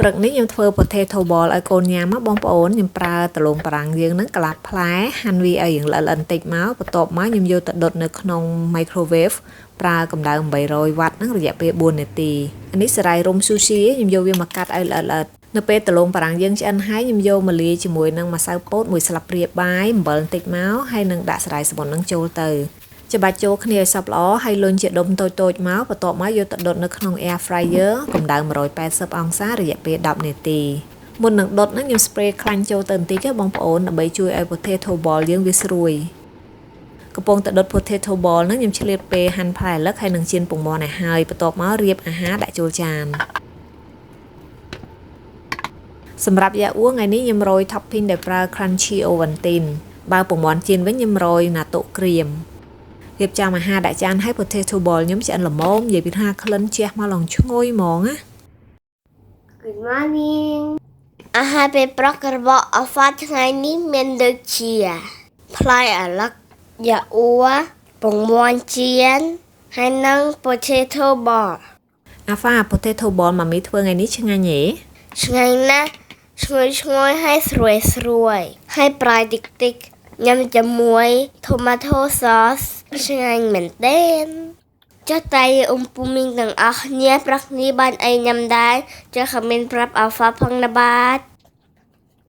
ព្រឹកនេះខ្ញុំធ្វើ potato ball ឲ្យកូនញ៉ាំមកបងប្អូនខ្ញុំប្រើដលងបារាំងយើងហ្នឹងកន្លះផ្លែហាន់វាឲ្យយើងល្អិតបន្តិចមកបន្ទាប់មកខ្ញុំយកទៅដុតនៅក្នុង microwave ប្រើកម្ដៅ800វ៉ាត់ហ្នឹងរយៈពេល4នាទីអានេះសារាយរុំ sushi ខ្ញុំយកវាមកកាត់ឲ្យល្អិតនៅពេលដលងបារាំងយើងឆ្អិនហើយខ្ញុំយកមកលាយជាមួយនឹងម្សៅពោត1ស្លាបព្រាបាយអំបិលបន្តិចមកហើយនឹងដាក់សារាយសមុទ្រហ្នឹងចូលទៅច្បាច់ចូលគ្នាឲ្យសព្វល្អហើយលុញជាដុំតូចៗមកបន្ទាប់មកយកទៅដុតនៅក្នុង air fryer កម្ដៅ180អង្សារយៈពេល10នាទីមុននឹងដុតហ្នឹងខ្ញុំ spray ខ្លាញ់ចូលទៅបន្តិចបងប្អូនដើម្បីជួយឲ្យ potato ball យើងវាស្រួយកំពុងតែដុត potato ball ហ្នឹងខ្ញុំឆ្លៀតពេលហាន់ផ្លែលឹកហើយនឹងចៀនពងមាន់ឲ្យហើយបន្ទាប់មករៀបអាហារដាក់ចូលចានសម្រាប់យ៉ាអ៊ូថ្ងៃនេះខ្ញុំរោយ topping ដែលប្រើ crunchy Ovaltine បើពងមាន់ចៀនវិញខ្ញុំរោយ natto creamរៀបចំអាហារដាក់ចានឲ្យ potato ball ខ្ញុំឆ្អិនល្មមនិយាយពីថាក្លិនជះមកឡងឈ្ងុយហ្មងណា Good morning អាហារពេលព្រឹករបស់អាហ្វាថ្ងៃនេះមានដូចជាផ្លែអាឡឹកយ៉ាអ៊ូពងមាន់ចៀនហើយនិង potato ball អាហ្វា potato ball ម៉ាមីធ្វើថ្ងៃនេះឆ្ងាញ់ហ៎ឆ្ងាញ់ណាស់ឈ្ងុយហើយស្រួយហើយប្រៃតិចញ៉ាំជាមួយ tomato sauce ឆ្ងាញ់មែនទែនចុះតែពូមីងទាំងអស់គ្នាព្រឹកនេះបានអីញ៉ាំដែរចុះខមមិនប្រាប់អាហ្វាផងណាបាទ